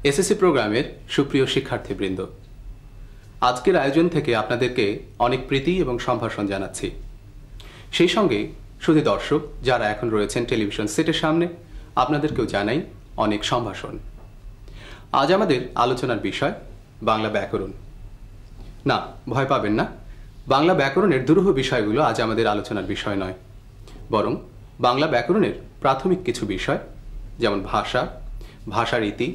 SSC প্রোগ্রামের সুপ্রিয় শিক্ষার্থীবৃন্দ, আজকের আয়োজন থেকে আপনাদেরকে অনেক প্রীতি এবং সম্ভাষণ জানাচ্ছি। সেই সঙ্গে শুধু দর্শক যারা এখন রয়েছেন টেলিভিশন সেটের সামনে, আপনাদেরকেও জানাই অনেক সম্ভাষণ। আজ আমাদের আলোচনার বিষয় বাংলা ব্যাকরণ। না, ভয় পাবেন না, বাংলা ব্যাকরণের দুরূহ বিষয়গুলো আজ আমাদের আলোচনার বিষয় নয়, বরং বাংলা ব্যাকরণের প্রাথমিক কিছু বিষয়, যেমন ভাষা, ভাষারীতি,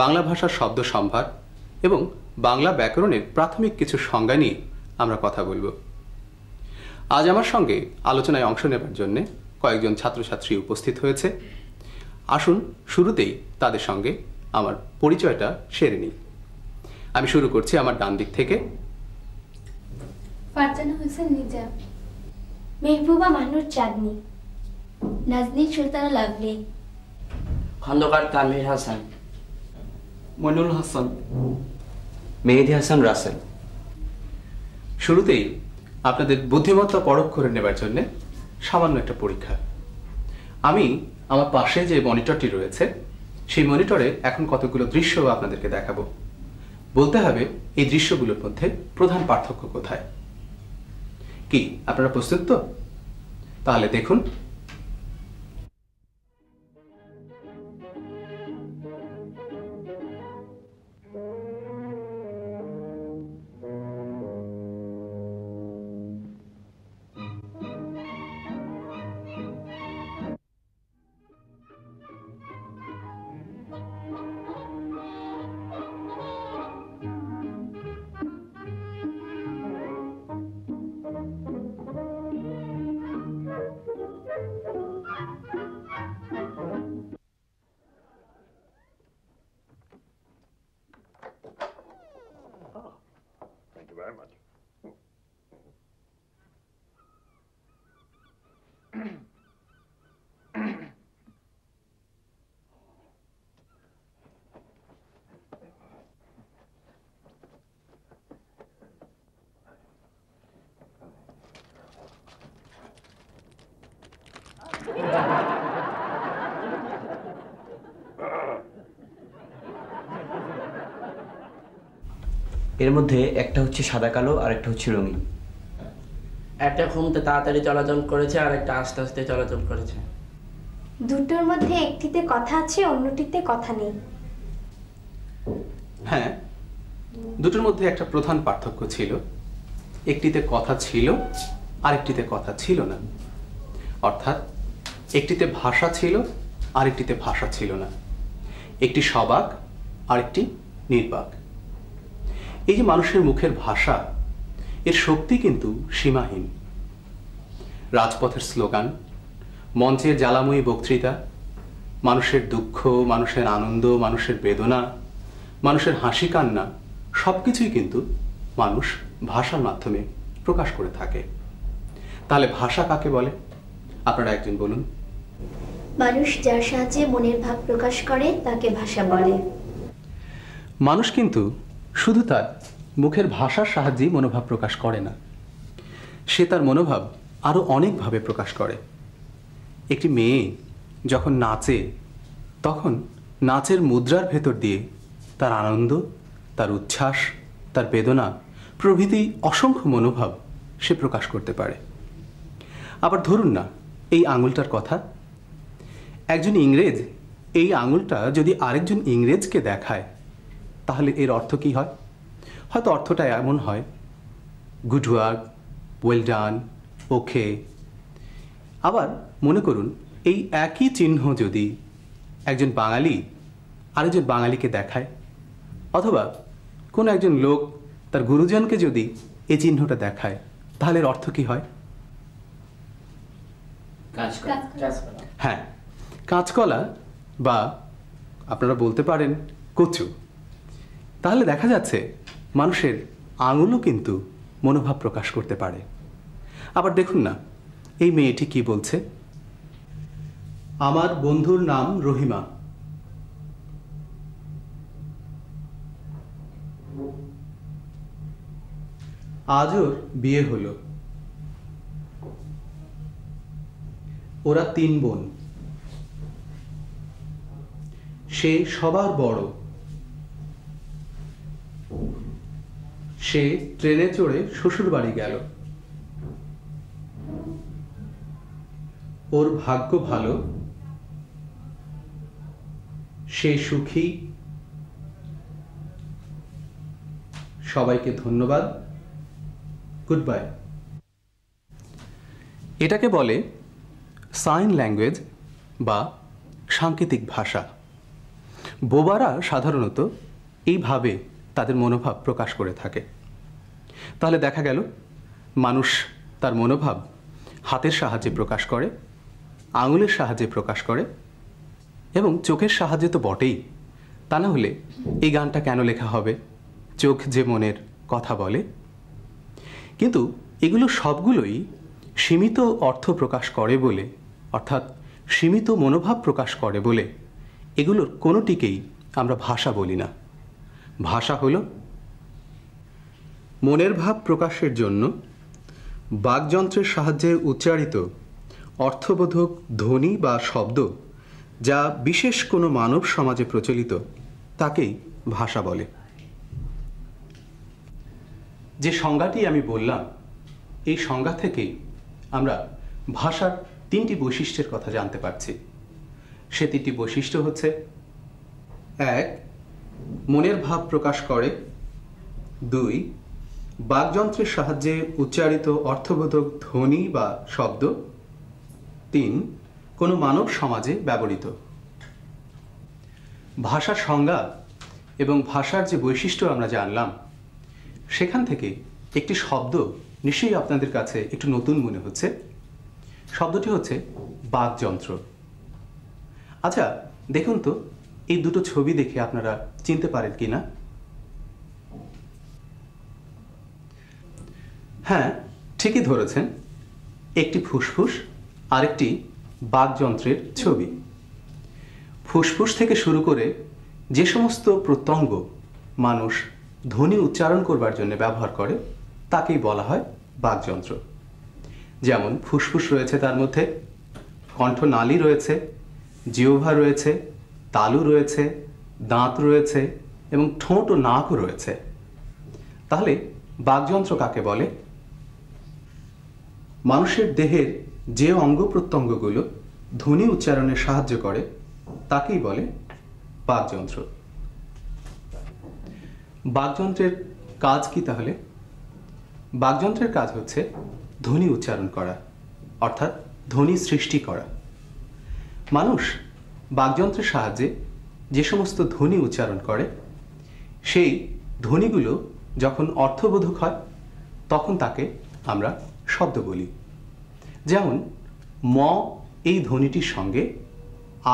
বাংলা ভাষার শব্দ সম্ভার এবং বাংলা ব্যাকরণের প্রাথমিক কিছু সংজ্ঞা নিয়ে আমরা কথা বলবো। আজ আমার সঙ্গে আলোচনায় অংশ নেবার জন্য কয়েকজন ছাত্রছাত্রী উপস্থিত হয়েছে। আসুন শুরুতেই তাদের সঙ্গে আমার পরিচয়টা সেরে নিই। আমি শুরু করছি আমার ডান দিক থেকে। ফারজানা হোসেন নিজা, মেহবুবা মাহনুর চাঁদনি, নাজনীন সুলতানা লাভলি, খন্দকার তানভীর হাসান, মইনুল হাসান, মেহেদি হাসান রাসেল। শুরুতেই আপনাদের বুদ্ধিমত্তা পরখ করে নেবার জন্য সামান্য একটা পরীক্ষা। আমি আমার পাশে যে মনিটরটি রয়েছে সেই মনিটরে এখন কতগুলো দৃশ্য আপনাদেরকে দেখাবো। বলতে হবে এই দৃশ্যগুলোর মধ্যে প্রধান পার্থক্য কোথায়। কি আপনারা প্রস্তুত তো? তাহলে দেখুন। এর মধ্যে একটা হচ্ছে সাদা কালো আর একটা হচ্ছে রঙিন। একটা ঘুমতে তাড়াতাড়ি চলাচল করেছে আর একটা আস্তে আস্তে চলাচল করেছে। দুটোর মধ্যে একটিতে কথা আছে, অন্যটিতে কথা নেই। হ্যাঁ, দুটোর মধ্যে একটা প্রধান পার্থক্য ছিল, একটিতে কথা ছিল আরেকটিতে কথা ছিল না। অর্থাৎ একটিতে ভাষা ছিল আরেকটিতে ভাষা ছিল না। একটি সবাক আরেকটি নির্বাক। এই যে মানুষের মুখের ভাষা, এর শক্তি কিন্তু সীমাহীন। রাজপথের স্লোগান, মঞ্চের জ্বালাময়ী বক্তৃতা, মানুষের দুঃখ, মানুষের আনন্দ, মানুষের বেদনা, মানুষের হাসি কান্না সবকিছুই কিন্তু মানুষ ভাষার মাধ্যমে প্রকাশ করে থাকে। তাহলে ভাষা কাকে বলে? আপনারা একজন বলুন। মানুষ যার সাহায্যে মনের ভাব প্রকাশ করে তাকে ভাষা বলে। মানুষ কিন্তু শুধু তার মুখের ভাষার সাহায্যেই মনোভাব প্রকাশ করে না, সে তার মনোভাব আরও অনেকভাবে প্রকাশ করে। একটি মেয়ে যখন নাচে, তখন নাচের মুদ্রার ভেতর দিয়ে তার আনন্দ, তার উচ্ছ্বাস, তার বেদনা প্রভৃতি অসংখ্য মনোভাব সে প্রকাশ করতে পারে। আবার ধরুন না এই আঙুলটার কথা। একজন ইংরেজ এই আঙুলটা যদি আরেকজন ইংরেজকে দেখায়, তাহলে এর অর্থ কি হয়? হয়তো অর্থটা এমন হয়, গুড ওয়ার্ক, ওয়েল ডান, ওকে। আবার মনে করুন এই একই চিহ্ন যদি একজন বাঙালি আরেকজন বাঙালিকে দেখায়, অথবা কোনো একজন লোক তার গুরুজনকে যদি এই চিহ্নটা দেখায়, তাহলে এর অর্থ কি হয়? হ্যাঁ, কাঁচকলা বা আপনারা বলতে পারেন কচু। তাহলে দেখা যাচ্ছে মানুষের আঙুলও কিন্তু মনোভাব প্রকাশ করতে পারে। আবার দেখুন না এই মেয়েটি কি বলছে, আমার বন্ধুর নাম রহিমা। আজ ওর বিয়ে হলো। ওরা 3 বোন। সে সবার বড়। সে ট্রেনে চড়ে শ্বশুর বাড়ি গেল। ওর ভাগ্য ভালো, সে সুখী। সবাইকে ধন্যবাদ, গুড বাই। এটাকে বলে সাইন ল্যাঙ্গুয়েজ বা সাংকেতিক ভাষা। বোবারা সাধারণত এইভাবে তাদের মনোভাব প্রকাশ করে থাকে। তাহলে দেখা গেল মানুষ তার মনোভাব হাতের সাহায্যে প্রকাশ করে, আঙুলের সাহায্যে প্রকাশ করে এবং চোখের সাহায্যে তো বটেই। তা না হলে এই গানটা কেন লেখা হবে, চোখ যে মনের কথা বলে। কিন্তু এগুলো সবগুলোই সীমিত অর্থ প্রকাশ করে বলে, অর্থাৎ সীমিত মনোভাব প্রকাশ করে বলে এগুলোর কোনোটিকেই আমরা ভাষা বলি না। ভাষা হলো মনের ভাব প্রকাশের জন্য বাকযন্ত্রের সাহায্যে উচ্চারিত অর্থবোধক ধ্বনি বা শব্দ, যা বিশেষ কোনো মানব সমাজে প্রচলিত, তাকেই ভাষা বলে। যে সংজ্ঞাটি আমি বললাম, এই সংজ্ঞা থেকেই আমরা ভাষার তিনটি বৈশিষ্ট্যের কথা জানতে পারছি। সে তিনটি বৈশিষ্ট্য হচ্ছে: 1. মনের ভাব প্রকাশ করে। 2. বাকযন্ত্রের সাহায্যে উচ্চারিত অর্থবোধক ধ্বনি বা শব্দ। 3. কোনো মানব সমাজে ব্যবহৃত। ভাষার সংজ্ঞা এবং ভাষার যে বৈশিষ্ট্য আমরা জানলাম, সেখান থেকে একটি শব্দ নিশ্চয়ই আপনাদের কাছে একটু নতুন মনে হচ্ছে। শব্দটি হচ্ছে বাকযন্ত্র। আচ্ছা দেখুন তো, এই দুটো ছবি দেখে আপনারা চিনতে পারেন কিনা? হ্যাঁ, ঠিকই ধরেছেন, একটি ফুসফুস আর একটি বাকযন্ত্রের ছবি। ফুসফুস থেকে শুরু করে যে সমস্ত প্রত্যঙ্গ মানুষ ধ্বনি উচ্চারণ করবার জন্য ব্যবহার করে, তাকেই বলা হয় বাকযন্ত্র। যেমন ফুসফুস রয়েছে, তার মধ্যে কণ্ঠনালী রয়েছে, জিহ্বা রয়েছে, তালু রয়েছে, দাঁত রয়েছে এবং ঠোঁট ও নাকও রয়েছে। তাহলে বাকযন্ত্র কাকে বলে? মানুষের দেহের যে অঙ্গ প্রত্যঙ্গগুলো ধ্বনি উচ্চারণে সাহায্য করে, তাকেই বলে বাকযন্ত্র। বাকযন্ত্রের কাজ কি তাহলে? বাকযন্ত্রের কাজ হচ্ছে ধ্বনি উচ্চারণ করা, অর্থাৎ ধ্বনি সৃষ্টি করা। মানুষ বাকযন্ত্রের সাহায্যে যে সমস্ত ধ্বনি উচ্চারণ করে, সেই ধ্বনিগুলো যখন অর্থবোধক হয়, তখন তাকে আমরা শব্দ বলি। যেমন ম এই ধ্বনিটির সঙ্গে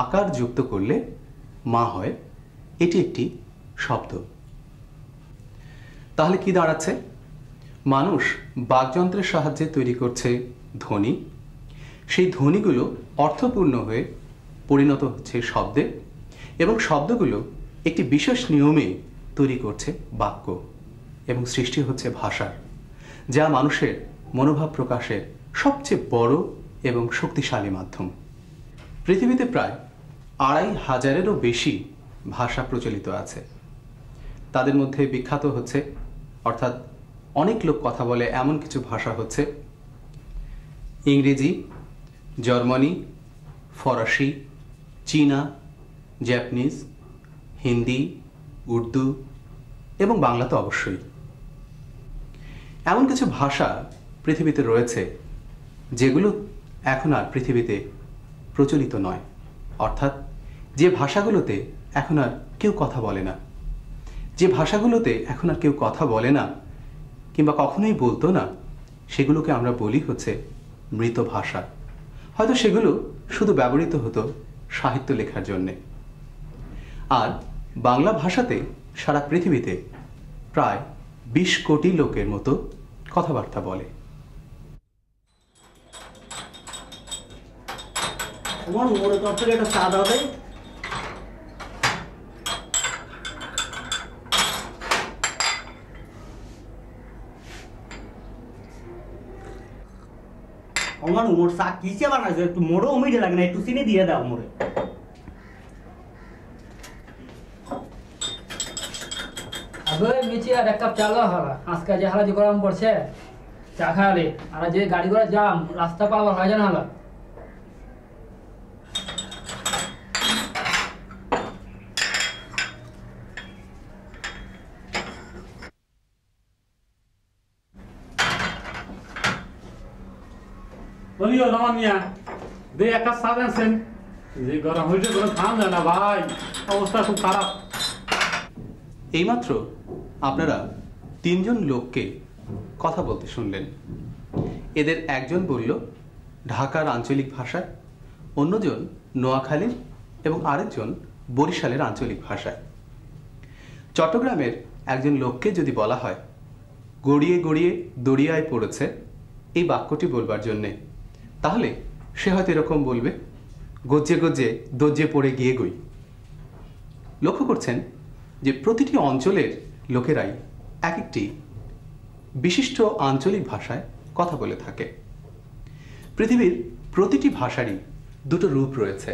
আকার যুক্ত করলে মা হয়, এটি একটি শব্দ। তাহলে কি দাঁড়াচ্ছে? মানুষ বাকযন্ত্রের সাহায্যে তৈরি করছে ধ্বনি, সেই ধ্বনিগুলো অর্থপূর্ণ হয়ে পরিণত হচ্ছে শব্দে, এবং শব্দগুলো একটি বিশেষ নিয়মে তৈরি করছে বাক্য এবং সৃষ্টি হচ্ছে ভাষার, যা মানুষের মনোভাব প্রকাশের সবচেয়ে বড় এবং শক্তিশালী মাধ্যম। পৃথিবীতে প্রায় ২৫০০-এরও বেশি ভাষা প্রচলিত আছে। তাদের মধ্যে বিখ্যাত হচ্ছে, অর্থাৎ অনেক লোক কথা বলে এমন কিছু ভাষা হচ্ছে ইংরেজি, জার্মানি, ফরাসি, চীনা, জাপানিজ, হিন্দি, উর্দু এবং বাংলা তো অবশ্যই। এমন কিছু ভাষা পৃথিবীতে রয়েছে যেগুলো এখন আর পৃথিবীতে প্রচলিত নয়, অর্থাৎ যে ভাষাগুলোতে এখন আর কেউ কথা বলে না। যে ভাষাগুলোতে এখন আর কেউ কথা বলে না কিংবা কখনোই বলতো না, সেগুলোকে আমরা বলি হচ্ছে মৃত ভাষা। হয়তো সেগুলো শুধু ব্যবহৃত হতো সাহিত্য লেখার জন্যে। আর বাংলা ভাষাতে সারা পৃথিবীতে প্রায় ২০ কোটি লোকের মতো কথাবার্তা বলে। আমার মোর চা কিসে বানাইছো? একটু মোড়ো মিঠে লাগে না, একটু চিনি দিয়ে দাও মোরে। দই মিচি আর এক কাপ চাল হারা আজকে যে হারা যে গরম পড়ছে চা খাওয়ালে আর যে গাড়ি ঘোড়া জাম রাস্তা পাওয়া হয় জানা হালা বলিও রমান মিয়া দে একটা চা দেন যে গরম হয়েছে কোনো খান যায় না ভাই অবস্থা খুব খারাপ। এইমাত্র আপনারা তিনজন লোককে কথা বলতে শুনলেন। এদের একজন বলল ঢাকার আঞ্চলিক ভাষায়, অন্যজন নোয়াখালীর এবং আরেকজন বরিশালের আঞ্চলিক ভাষায়। চট্টগ্রামের একজন লোককে যদি বলা হয় গড়িয়ে গড়িয়ে দরিয়ায় পড়েছে এই বাক্যটি বলবার জন্যে, তাহলে সে হয়তো এরকম বলবে গজ্জে গজ্জে দজ্জে পড়ে গিয়ে গই। লক্ষ্য করছেন যে প্রতিটি অঞ্চলের লোকেরাই এক একটি বিশিষ্ট আঞ্চলিক ভাষায় কথা বলে থাকে। পৃথিবীর প্রতিটি ভাষারই দুটো রূপ রয়েছে।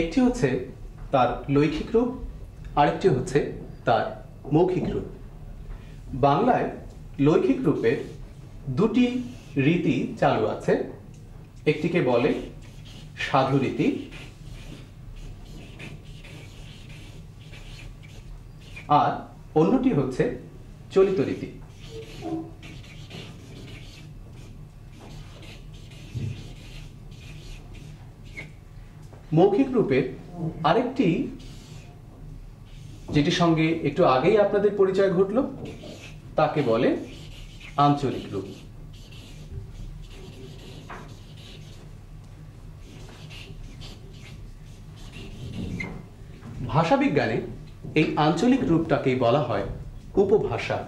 একটি হচ্ছে তার লৈখিক রূপ, আরেকটি হচ্ছে তার মৌখিক রূপ। বাংলায় লৈখিক রূপের দুটি রীতি চালু আছে। একটিকে বলে সাধু রীতি, আর অন্যটি হচ্ছে চলিত রীতি। মৌখিক রূপের আরেকটি, যেটির সঙ্গে একটু আগেই আপনাদের পরিচয় ঘটল, তাকে বলে আঞ্চলিক রূপ। ভাষাবিজ্ঞানে এই আঞ্চলিক রূপটাকেই বলা হয় উপভাষা।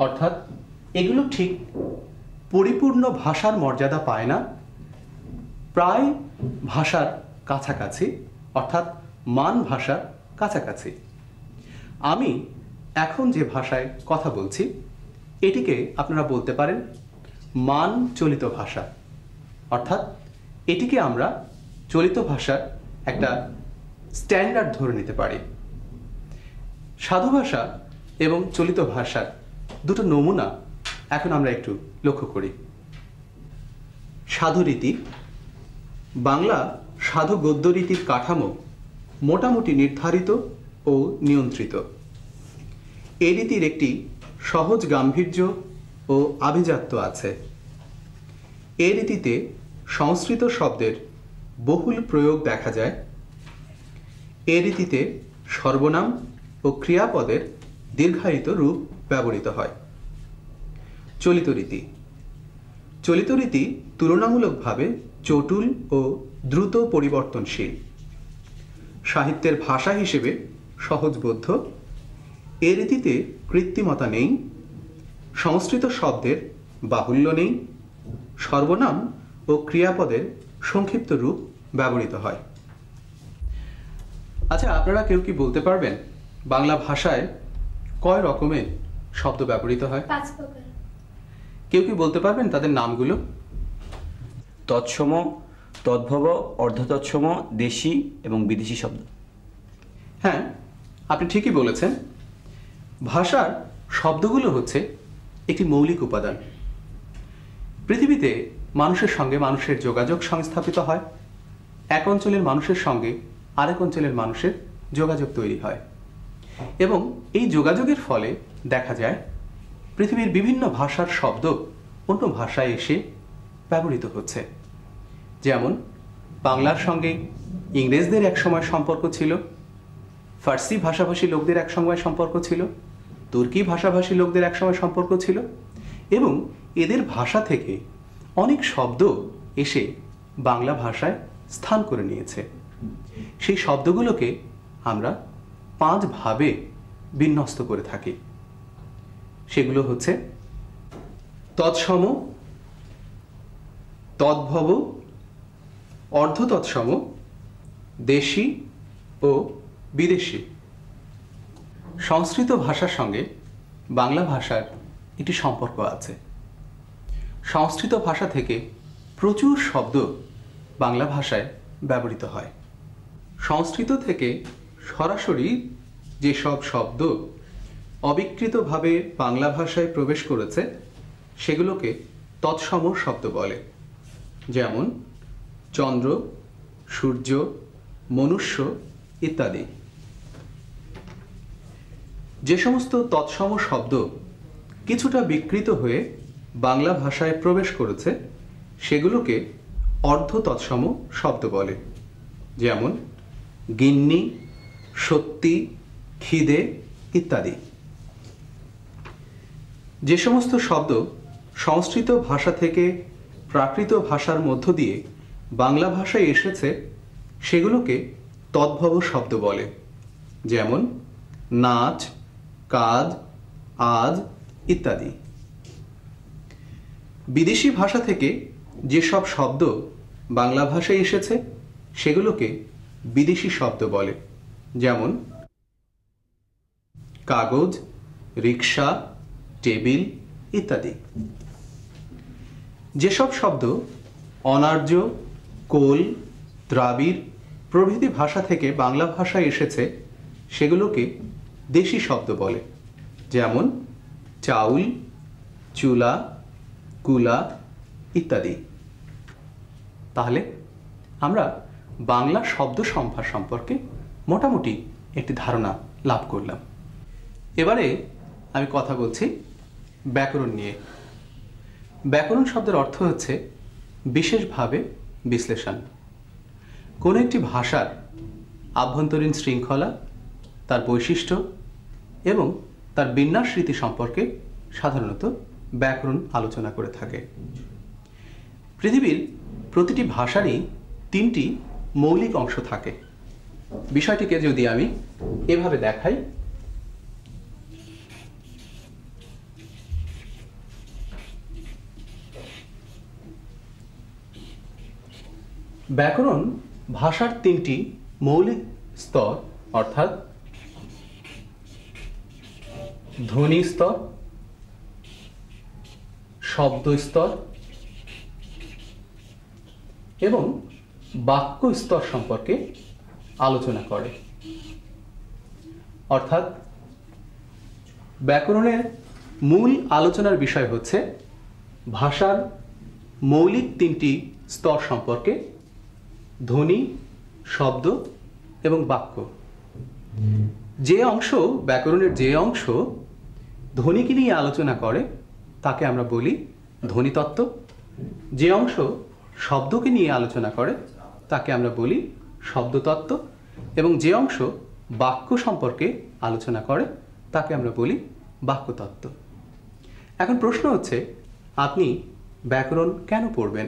অর্থাৎ এগুলো ঠিক পরিপূর্ণ ভাষার মর্যাদা পায় না, প্রায় ভাষার কাছাকাছি, অর্থাৎ মান ভাষার কাছাকাছি। আমি এখন যে ভাষায় কথা বলছি এটিকে আপনারা বলতে পারেন মান চলিত ভাষা, অর্থাৎ এটিকে আমরা চলিত ভাষার একটা স্ট্যান্ডার্ড ধরে নিতে পারি। সাধু ভাষা এবং চলিত ভাষার দুটো নমুনা এখন আমরা একটু লক্ষ্য করি। সাধু রীতি। বাংলা সাধু গদ্য রীতির কাঠামো মোটামুটি নির্ধারিত ও নিয়ন্ত্রিত। এই রীতির একটি সহজ গাম্ভীর্য ও আভিজাত্য আছে। এই রীতিতে সংস্কৃত শব্দের বহুল প্রয়োগ দেখা যায়। এই রীতিতে সর্বনাম ও ক্রিয়াপদের দীর্ঘায়িত রূপ ব্যবহৃত হয়। চলিত রীতি। চলিত রীতি তুলনামূলকভাবে চটুল ও দ্রুত পরিবর্তনশীল। সাহিত্যের ভাষা হিসেবে সহজবোধ্য। এ রীতিতে কৃত্রিমতা নেই, সংস্কৃত শব্দের বাহুল্য নেই, সর্বনাম ও ক্রিয়াপদের সংক্ষিপ্ত রূপ ব্যবহৃত হয়। আচ্ছা, আপনারা কেউ কি বলতে পারবেন বাংলা ভাষায় কয় রকমের শব্দ ব্যবহৃত হয়? 5 প্রকার। কেউ কি বলতে পারবেন তাদের নামগুলো? তৎসম, তদ্ভব, অর্ধতৎসম, দেশি এবং বিদেশি শব্দ। হ্যাঁ, আপনি ঠিকই বলেছেন। ভাষার শব্দগুলো হচ্ছে একটি মৌলিক উপাদান। পৃথিবীতে মানুষের সঙ্গে মানুষের যোগাযোগ সংস্থাপিত হয়, এক অঞ্চলের মানুষের সঙ্গে আরেক অঞ্চলের মানুষের যোগাযোগ তৈরি হয়, এবং এই যোগাযোগের ফলে দেখা যায় পৃথিবীর বিভিন্ন ভাষার শব্দ অন্য ভাষায় এসে ব্যবহৃত হচ্ছে। যেমন বাংলার সঙ্গে ইংরেজদের একসময় সম্পর্ক ছিল, ফার্সি ভাষাভাষী লোকদের একসময় সম্পর্ক ছিল, তুর্কি ভাষাভাষী লোকদের একসময় সম্পর্ক ছিল, এবং এদের ভাষা থেকে অনেক শব্দ এসে বাংলা ভাষায় স্থান করে নিয়েছে। সেই শব্দগুলোকে আমরা 5 ভাবে বিন্যস্ত করে থাকি। সেগুলো হচ্ছে তৎসম, তদ্ভব, অর্ধতৎসম, দেশি ও বিদেশি। সংস্কৃত ভাষার সঙ্গে বাংলা ভাষার একটি সম্পর্ক আছে। সংস্কৃত ভাষা থেকে প্রচুর শব্দ বাংলা ভাষায় ব্যবহৃত হয়। সংস্কৃত থেকে সরাসরি যেসব শব্দ অবিকৃতভাবে বাংলা ভাষায় প্রবেশ করেছে সেগুলোকে তৎসম শব্দ বলে, যেমন চন্দ্র, সূর্য, মনুষ্য ইত্যাদি। যে সমস্ত তৎসম শব্দ কিছুটা বিকৃত হয়ে বাংলা ভাষায় প্রবেশ করেছে সেগুলোকে অর্ধ তৎসম শব্দ বলে, যেমন গিন্নি, সত্যি, খিদে ইত্যাদি। যে সমস্ত শব্দ সংস্কৃত ভাষা থেকে প্রাকৃত ভাষার মধ্য দিয়ে বাংলা ভাষায় এসেছে সেগুলোকে তদ্ভব শব্দ বলে, যেমন নাচ, কাজ, আজ ইত্যাদি। বিদেশি ভাষা থেকে যেসব শব্দ বাংলা ভাষায় এসেছে সেগুলোকে বিদেশি শব্দ বলে, যেমন কাগজ, রিক্সা, টেবিল ইত্যাদি। যেসব শব্দ অনার্য, কোল, দ্রাবিড় প্রভৃতি ভাষা থেকে বাংলা ভাষায় এসেছে সেগুলোকে দেশি শব্দ বলে, যেমন চাউল, চুলা, কুলা ইত্যাদি। তাহলে আমরা বাংলা শব্দ সম্ভার সম্পর্কে মোটামুটি একটি ধারণা লাভ করলাম। এবারে আমি কথা বলছি ব্যাকরণ নিয়ে। ব্যাকরণ শব্দের অর্থ হচ্ছে বিশেষভাবে বিশ্লেষণ। কোনো একটি ভাষার আভ্যন্তরীণ শৃঙ্খলা, তার বৈশিষ্ট্য এবং তার বিন্যাস রীতি সম্পর্কে সাধারণত ব্যাকরণ আলোচনা করে থাকে। পৃথিবীর প্রতিটি ভাষারই তিনটি মৌলিক অংশ থাকে। বিষয়টিকে যদি আমি এভাবে দেখাই, ব্যাকরণ ভাষার তিনটি মৌলিক স্তর, অর্থাৎ ধ্বনি স্তর, শব্দ স্তর এবং বাক্য স্তর সম্পর্কে আলোচনা করে। অর্থাৎ ব্যাকরণের মূল আলোচনার বিষয় হচ্ছে ভাষার মৌলিক তিনটি স্তর সম্পর্কে, ধ্বনি, শব্দ এবং বাক্য। যে অংশ ব্যাকরণের যে অংশ ধ্বনিকে নিয়ে আলোচনা করে তাকে আমরা বলি ধ্বনিতত্ত্ব। যে অংশ শব্দকে নিয়ে আলোচনা করে তাকে আমরা বলি শব্দতত্ত্ব, এবং যে অংশ বাক্য সম্পর্কে আলোচনা করে তাকে আমরা বলি বাক্যতত্ত্ব। এখন প্রশ্ন হচ্ছে, আপনি ব্যাকরণ কেন পড়বেন,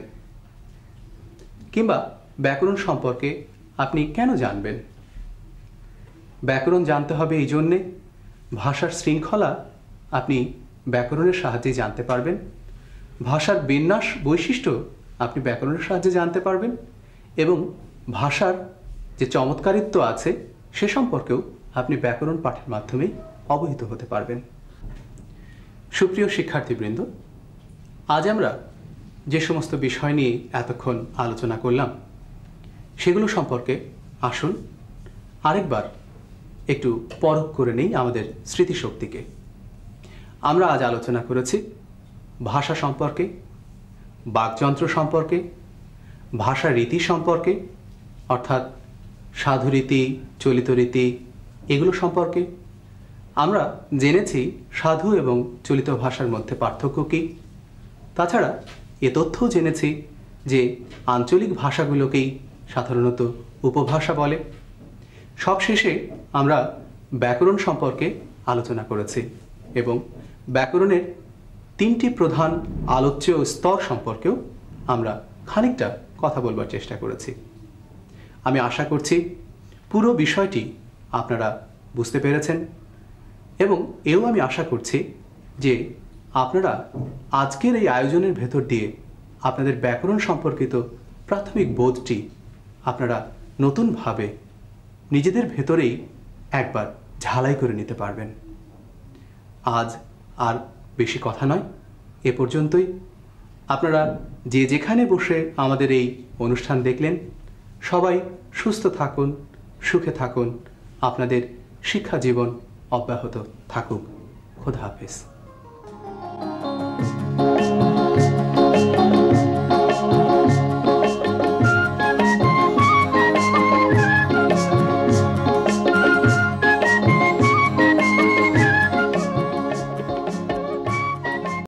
কিংবা ব্যাকরণ সম্পর্কে আপনি কেন জানবেন? ব্যাকরণ জানতে হবে এই জন্যে, ভাষার শৃঙ্খলা আপনি ব্যাকরণের সাহায্যে জানতে পারবেন, ভাষার বিন্যাস বৈশিষ্ট্য আপনি ব্যাকরণের সাহায্যে জানতে পারবেন, এবং ভাষার যে চমৎকারিত্ব আছে সে সম্পর্কেও আপনি ব্যাকরণ পাঠের মাধ্যমে অবহিত হতে পারবেন। সুপ্রিয় শিক্ষার্থীবৃন্দ, আজ আমরা যে সমস্ত বিষয় নিয়ে এতক্ষণ আলোচনা করলাম সেগুলো সম্পর্কে আসুন আরেকবার একটু পরখ করে নেই আমাদের স্মৃতিশক্তিকে। আমরা আজ আলোচনা করেছি ভাষা সম্পর্কে, বাকযন্ত্র সম্পর্কে, ভাষা রীতি সম্পর্কে, অর্থাৎ সাধুরীতি, চলিত রীতি এগুলো সম্পর্কে। আমরা জেনেছি সাধু এবং চলিত ভাষার মধ্যে পার্থক্য কী। তাছাড়া এ তথ্যও জেনেছি যে আঞ্চলিক ভাষাগুলোকেই সাধারণত উপভাষা বলে। সবশেষে আমরা ব্যাকরণ সম্পর্কে আলোচনা করেছি এবং ব্যাকরণের তিনটি প্রধান আলোচ্য স্তর সম্পর্কেও আমরা খানিকটা কথা বলবার চেষ্টা করেছি। আমি আশা করছি পুরো বিষয়টি আপনারা বুঝতে পেরেছেন, এবং আমি আশা করছি যে আপনারা আজকের এই আয়োজনের ভেতর দিয়ে আপনাদের ব্যাকরণ সম্পর্কিত প্রাথমিক বোধটি আপনারা নতুনভাবে নিজেদের ভেতরেই একবার ঝালাই করে নিতে পারবেন। আজ আর বেশি কথা নয়, এ পর্যন্তই। আপনারা যে যেখানে বসে আমাদের এই অনুষ্ঠান দেখলেন, সবাই সুস্থ থাকুন, সুখে থাকুন, আপনাদের শিক্ষা জীবন অব্যাহত থাকুক। খোদা হাফেজ।